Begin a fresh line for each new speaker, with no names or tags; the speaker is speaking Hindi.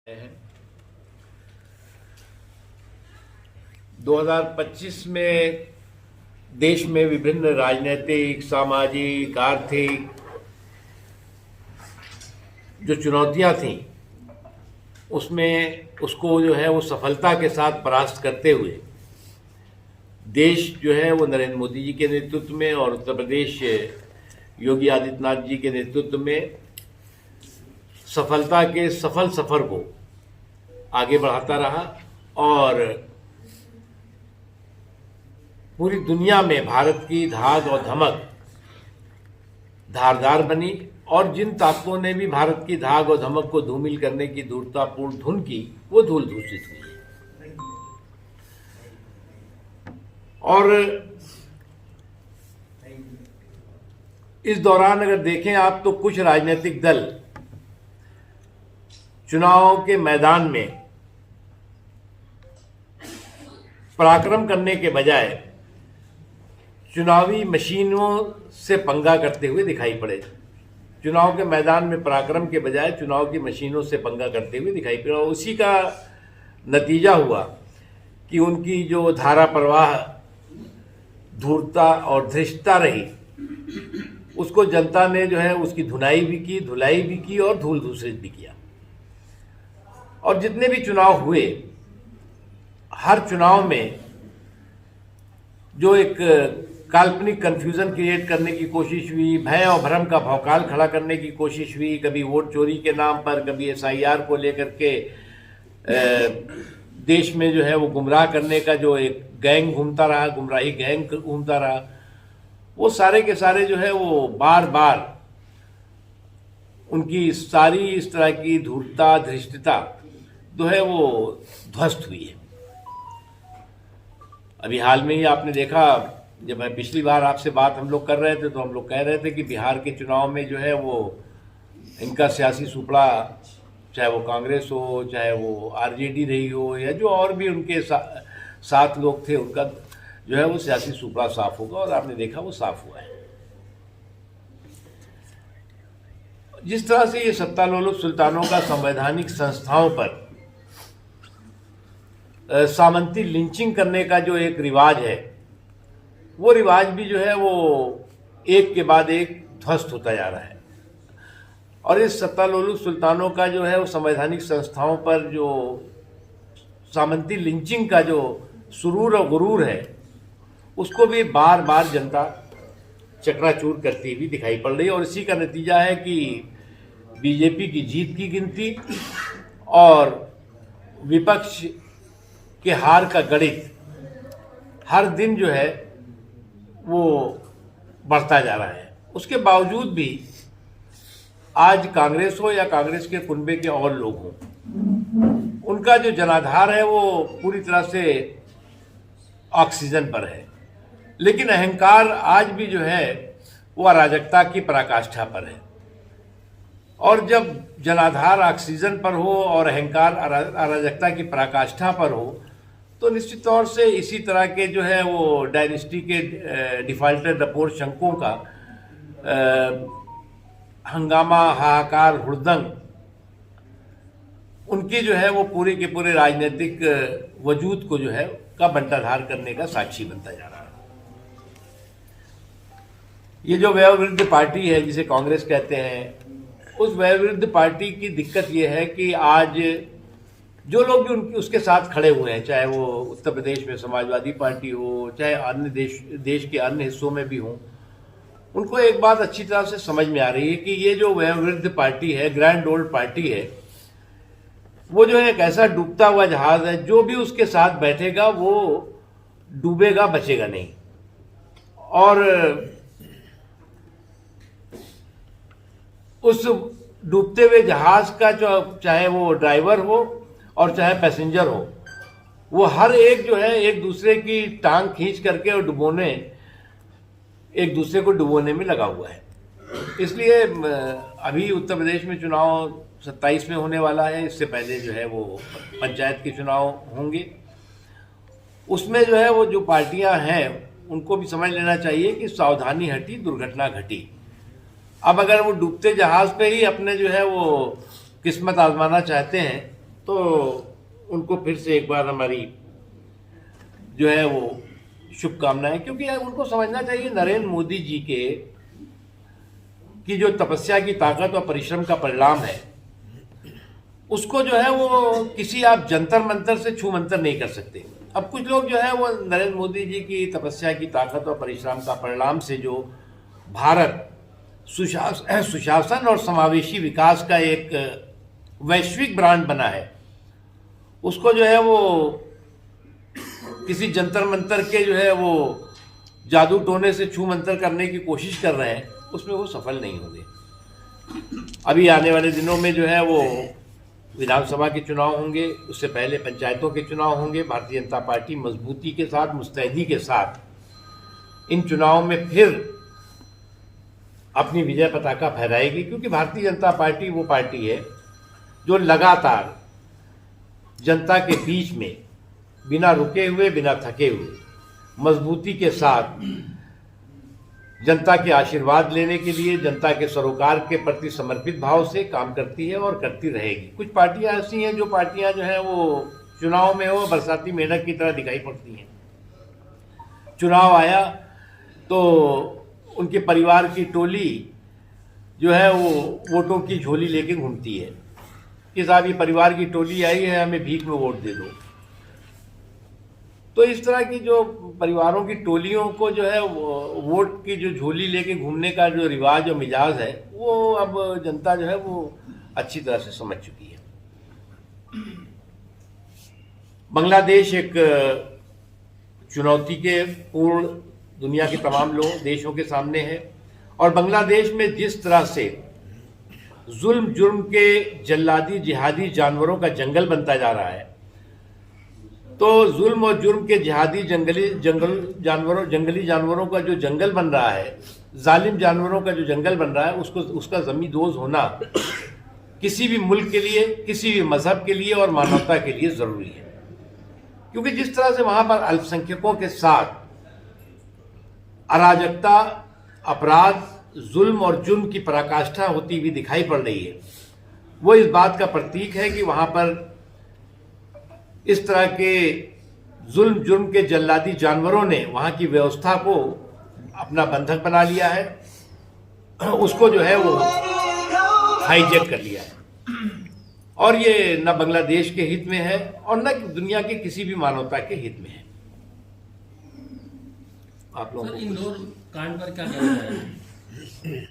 हैं 2025 में देश में विभिन्न राजनीतिक, सामाजिक, आर्थिक जो चुनौतियां थीं उसमें उसको जो है वो सफलता के साथ परास्त करते हुए देश जो है वो नरेंद्र मोदी जी के नेतृत्व में और उत्तर प्रदेश योगी आदित्यनाथ जी के नेतृत्व में सफलता के सफल सफर को आगे बढ़ाता रहा और पूरी दुनिया में भारत की धाक और धमक धारदार बनी और जिन ताकतों ने भी भारत की धाक और धमक को धूमिल करने की धूर्ततापूर्ण धुन की वो धूल दूषित हुई। और इस दौरान अगर देखें आप तो कुछ राजनीतिक दल चुनाव के मैदान में पराक्रम करने के बजाय चुनावी मशीनों से पंगा करते हुए दिखाई पड़े। चुनाव के मैदान में पराक्रम के बजाय चुनाव की मशीनों से पंगा करते हुए दिखाई पड़े और उसी का नतीजा हुआ कि उनकी जो धारा प्रवाह धूर्तता और धृष्टता रही उसको जनता ने जो है उसकी धुनाई भी की, धुलाई भी की और धूल दूषित भी किया। और जितने भी चुनाव हुए हर चुनाव में जो एक काल्पनिक कंफ्यूजन क्रिएट करने की कोशिश हुई, भय और भ्रम का भौकाल खड़ा करने की कोशिश हुई, कभी वोट चोरी के नाम पर, कभी एसआईआर को लेकर के देश में जो है वो गुमराह करने का जो एक गैंग घूमता रहा, गुमराही गैंग घूमता रहा, वो सारे के सारे जो है वो बार बार उनकी सारी इस तरह की धूर्तता धृष्टता जो है वो ध्वस्त हुई है। अभी हाल में ही आपने देखा, जब मैं पिछली बार आपसे बात हम लोग कर रहे थे तो हम लोग कह रहे थे कि बिहार के चुनाव में जो है वो इनका सियासी सुपड़ा, चाहे वो कांग्रेस हो, चाहे वो आरजेडी रही हो या जो और भी उनके साथ लोग थे, उनका जो है वो सियासी सुपड़ा साफ होगा और आपने देखा वो साफ हुआ है। जिस तरह से ये सत्तालोलुप सुल्तानों का संवैधानिक संस्थाओं पर सामंती लिंचिंग करने का जो एक रिवाज है वो रिवाज भी जो है वो एक के बाद एक ध्वस्त होता जा रहा है। और इस सत्तालोलुप सुल्तानों का जो है वो संवैधानिक संस्थाओं पर जो सामंती लिंचिंग का जो सुरूर और गुरूर है उसको भी बार बार जनता चकनाचूर करती हुई दिखाई पड़ रही है। और इसी का नतीजा है कि बीजेपी की जीत की गिनती और विपक्ष के हार का गणित हर दिन जो है वो बढ़ता जा रहा है। उसके बावजूद भी आज कांग्रेस हो या कांग्रेस के कुनबे के और लोग हों, उनका जो जनाधार है वो पूरी तरह से ऑक्सीजन पर है, लेकिन अहंकार आज भी जो है वो अराजकता की पराकाष्ठा पर है। और जब जनाधार ऑक्सीजन पर हो और अहंकार अराजकता की पराकाष्ठा पर हो तो निश्चित तौर से इसी तरह के जो है वो डायनेस्टी के डिफाल्टर रपोर्ट शंकों का हंगामा, हाहाकार, हुड़दंग उनकी जो है वो पूरे के पूरे राजनीतिक वजूद को जो है का बंटाधार करने का साक्षी बनता जा रहा है। ये जो वयोवृद्ध पार्टी है जिसे कांग्रेस कहते हैं, उस वयोवृद्ध पार्टी की दिक्कत ये है कि आज जो लोग भी उनके उसके साथ खड़े हुए हैं, चाहे वो उत्तर प्रदेश में समाजवादी पार्टी हो, चाहे अन्य देश के अन्य हिस्सों में भी हों, उनको एक बात अच्छी तरह से समझ में आ रही है कि ये जो वयोवृद्ध पार्टी है, ग्रैंड ओल्ड पार्टी है, वो जो है एक ऐसा डूबता हुआ जहाज है, जो भी उसके साथ बैठेगा वो डूबेगा, बचेगा नहीं। और उस डूबते हुए जहाज का जो चाहे वो ड्राइवर हो और चाहे पैसेंजर हो, वो हर एक जो है एक दूसरे की टांग खींच करके और एक दूसरे को डुबोने में लगा हुआ है। इसलिए अभी उत्तर प्रदेश में चुनाव 27 में होने वाला है, इससे पहले जो है वो पंचायत के चुनाव होंगे। उसमें जो है वो जो पार्टियां हैं उनको भी समझ लेना चाहिए कि सावधानी हटी दुर्घटना घटी। अब अगर वो डूबते जहाज पे ही अपने जो है वो किस्मत आजमाना चाहते हैं तो उनको फिर से एक बार हमारी जो है वो शुभकामनाएं, क्योंकि उनको समझना चाहिए नरेंद्र मोदी जी की जो तपस्या की ताकत और परिश्रम का परिणाम है, उसको जो है वो किसी आप जंतर मंतर से छू मंतर नहीं कर सकते। अब कुछ लोग जो है वो नरेंद्र मोदी जी की तपस्या की ताकत और परिश्रम का परिणाम से जो भारत सुशासन और समावेशी विकास का एक वैश्विक ब्रांड बना है, उसको जो है वो किसी जंतर मंतर के जो है वो जादू टोने से छू मंतर करने की कोशिश कर रहे हैं, उसमें वो सफल नहीं होंगे। अभी आने वाले दिनों में जो है वो विधानसभा के चुनाव होंगे, उससे पहले पंचायतों के चुनाव होंगे। भारतीय जनता पार्टी मजबूती के साथ, मुस्तैदी के साथ इन चुनावों में फिर अपनी विजय पताका फहराएगी, क्योंकि भारतीय जनता पार्टी वो पार्टी है जो लगातार जनता के बीच में बिना रुके हुए, बिना थके हुए, मजबूती के साथ जनता के आशीर्वाद लेने के लिए, जनता के सरोकार के प्रति समर्पित भाव से काम करती है और करती रहेगी। कुछ पार्टियां ऐसी हैं जो पार्टियां जो हैं वो चुनाव में वो बरसाती मेंढक की तरह दिखाई पड़ती हैं। चुनाव आया तो उनके परिवार की टोली जो है वो वोटों की झोली लेके घूमती है कि साहब ये परिवार की टोली आई है, हमें भीख में वोट दे दो। तो इस तरह की जो परिवारों की टोलियों को जो है वोट की जो झोली लेके घूमने का जो रिवाज और मिजाज है, वो अब जनता जो है वो अच्छी तरह से समझ चुकी है। बांग्लादेश एक चुनौती के पूर्ण दुनिया के तमाम देशों के सामने है, और बांग्लादेश में जिस तरह से जुल्म जुर्म के जल्लादी जिहादी जानवरों का जंगल बनता जा रहा है, तो जुल्म और जुर्म के जिहादी जंगली जानवरों का जो जंगल बन रहा है, जालिम जानवरों का जो जंगल बन रहा है, उसका ज़मींदोज़ होना किसी भी मुल्क के लिए, किसी भी मजहब के लिए और मानवता के लिए ज़रूरी है। क्योंकि जिस तरह से वहाँ पर अल्पसंख्यकों के साथ अराजकता, अपराध, जुल्म और जुर्म की पराकाष्ठा होती हुई दिखाई पड़ रही है, वो इस बात का प्रतीक है कि वहाँ पर इस तरह के जुल्म जुर्म के जल्लादी जानवरों ने वहाँ की व्यवस्था को अपना बंधक बना लिया है, उसको जो है वो हाईजैक कर लिया है। और ये न बांग्लादेश के हित में है और न दुनिया के किसी भी मानवता के हित में है। आप लोगों को
इंदौर कांड पर क्या कहना है?